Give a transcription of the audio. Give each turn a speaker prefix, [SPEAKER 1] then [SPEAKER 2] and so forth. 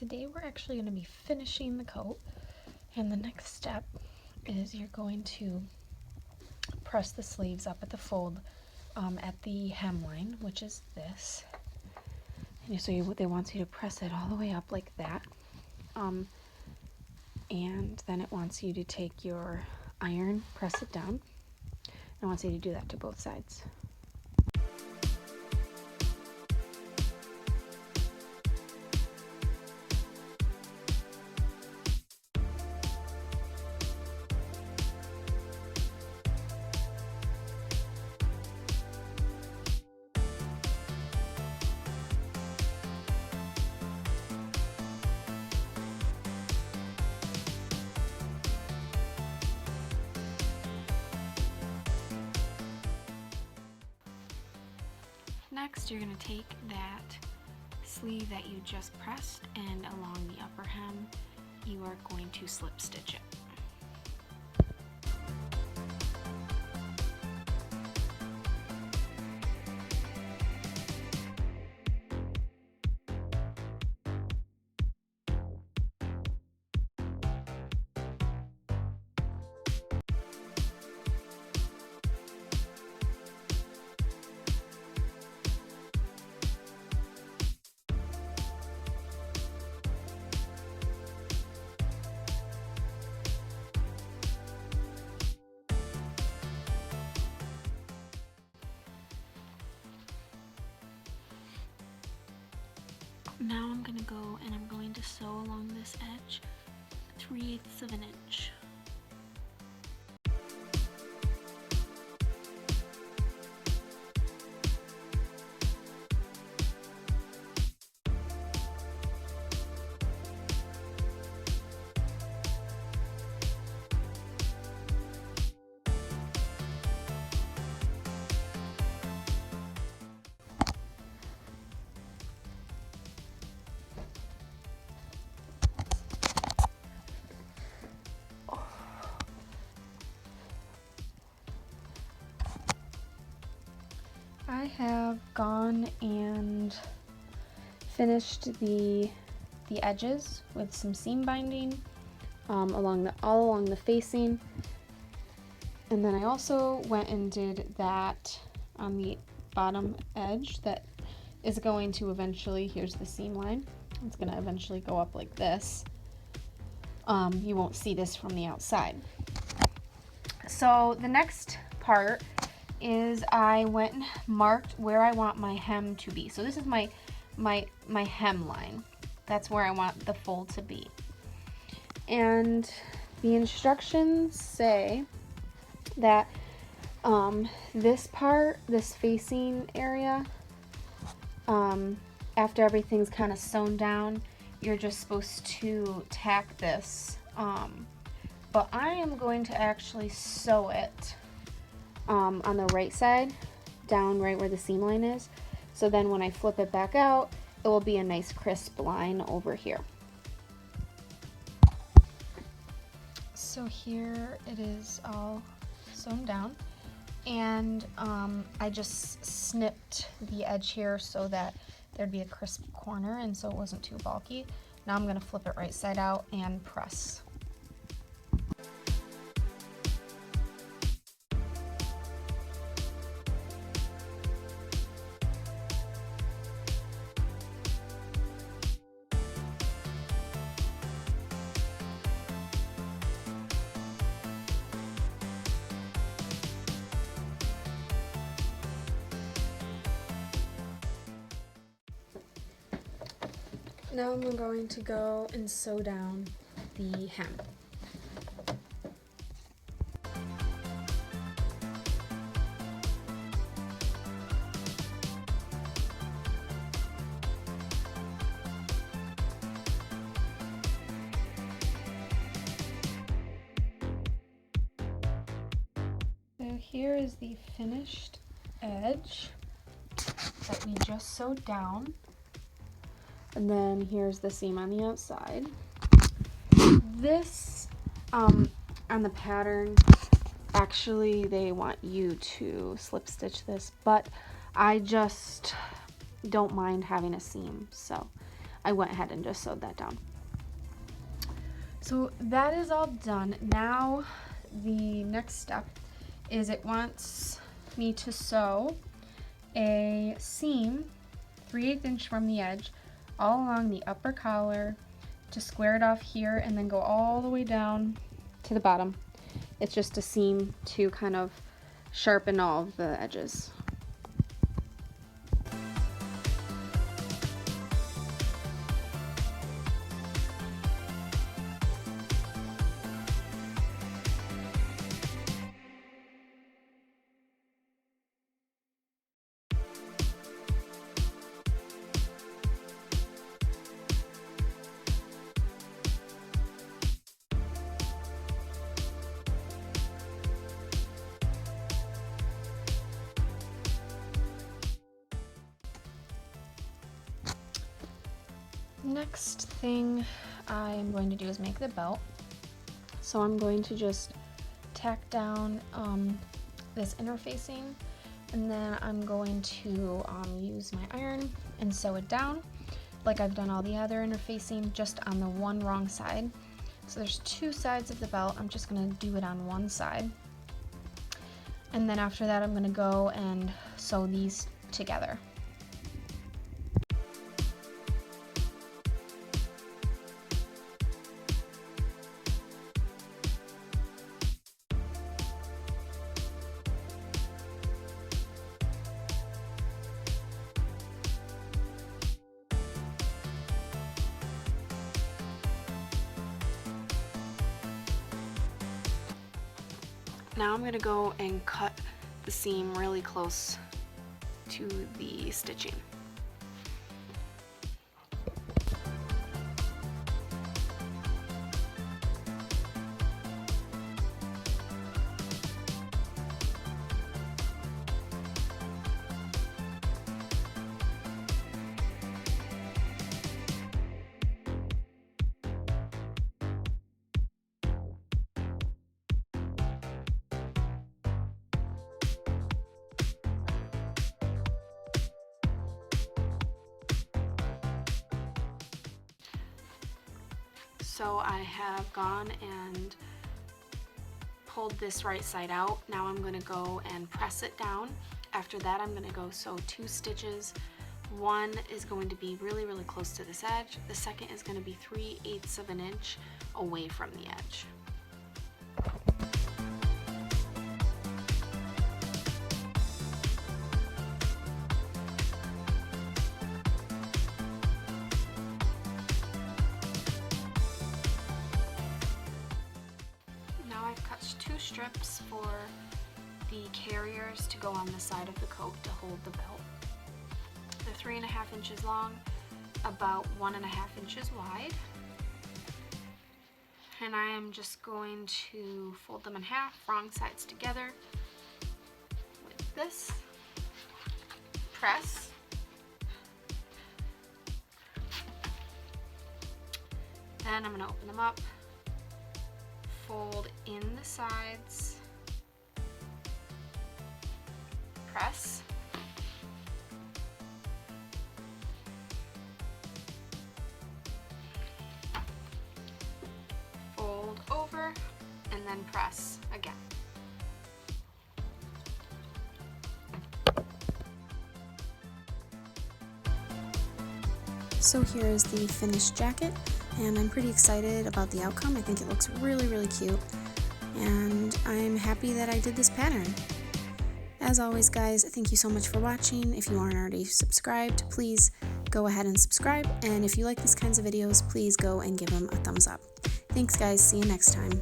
[SPEAKER 1] today we're actually going to be finishing the coat, and the next step is you're going to press the sleeves up at the fold at the hemline, which is this. And so they want you to press it all the way up like that, and then it wants you to take your iron, press it down, and it wants you to do that to both sides. Next, you're going to take that sleeve that you just pressed, and along the upper hem, you are going to slip stitch it. Now I'm going to go and I'm going to sew along this edge 3/8 of an inch. I have gone and finished the edges with some seam binding all along the facing, and then I also went and did that on the bottom edge that is going to eventually, here's the seam line, it's going to eventually go up like this. You won't see this from the outside. So the next part is I went and marked where I want my hem to be. So this is my hem line. That's where I want the fold to be. And the instructions say that this part, this facing area, after everything's kind of sewn down, you're just supposed to tack this. But I am going to actually sew it on the right side, down right where the seam line is. So then when I flip it back out, it will be a nice crisp line over here. So here it is all sewn down, and I just snipped the edge here so that there'd be a crisp corner and so it wasn't too bulky. Now I'm going to flip it right side out and press. Now I'm going to go and sew down the hem. So here is the finished edge that we just sewed down. And then here's the seam on the outside. This, on the pattern, actually they want you to slip stitch this, but I just don't mind having a seam, so I went ahead and just sewed that down. So that is all done. Now the next step is it wants me to sew a seam 3/8 inch from the edge all along the upper collar to square it off here and then go all the way down to the bottom. It's just a seam to kind of sharpen all of the edges. Next thing I'm going to do is make the belt. So I'm going to just tack down this interfacing, and then I'm going to use my iron and sew it down like I've done all the other interfacing, just on the one wrong side. So there's two sides of the belt. I'm just going to do it on one side, and then after that I'm going to go and sew these together. Now I'm going to go and cut the seam really close to the stitching. So I have gone and pulled this right side out. Now I'm going to go and press it down. After that I'm going to go sew 2 stitches. One is going to be really close to this edge. The second is going to be 3/8 of an inch away from the edge. I've cut 2 strips for the carriers to go on the side of the coat to hold the belt. They're 3.5 inches long, about 1.5 inches wide. And I am just going to fold them in half, wrong sides together with this. Press. Then I'm going to open them up. Fold in the sides, press, fold over, and then press again.
[SPEAKER 2] So here is the finished jacket, and I'm pretty excited about the outcome. I think it looks really cute, and I'm happy that I did this pattern. As always guys, thank you so much for watching. If you aren't already subscribed, please go ahead and subscribe, and if you like these kinds of videos, please go and give them a thumbs up. Thanks guys, see you next time.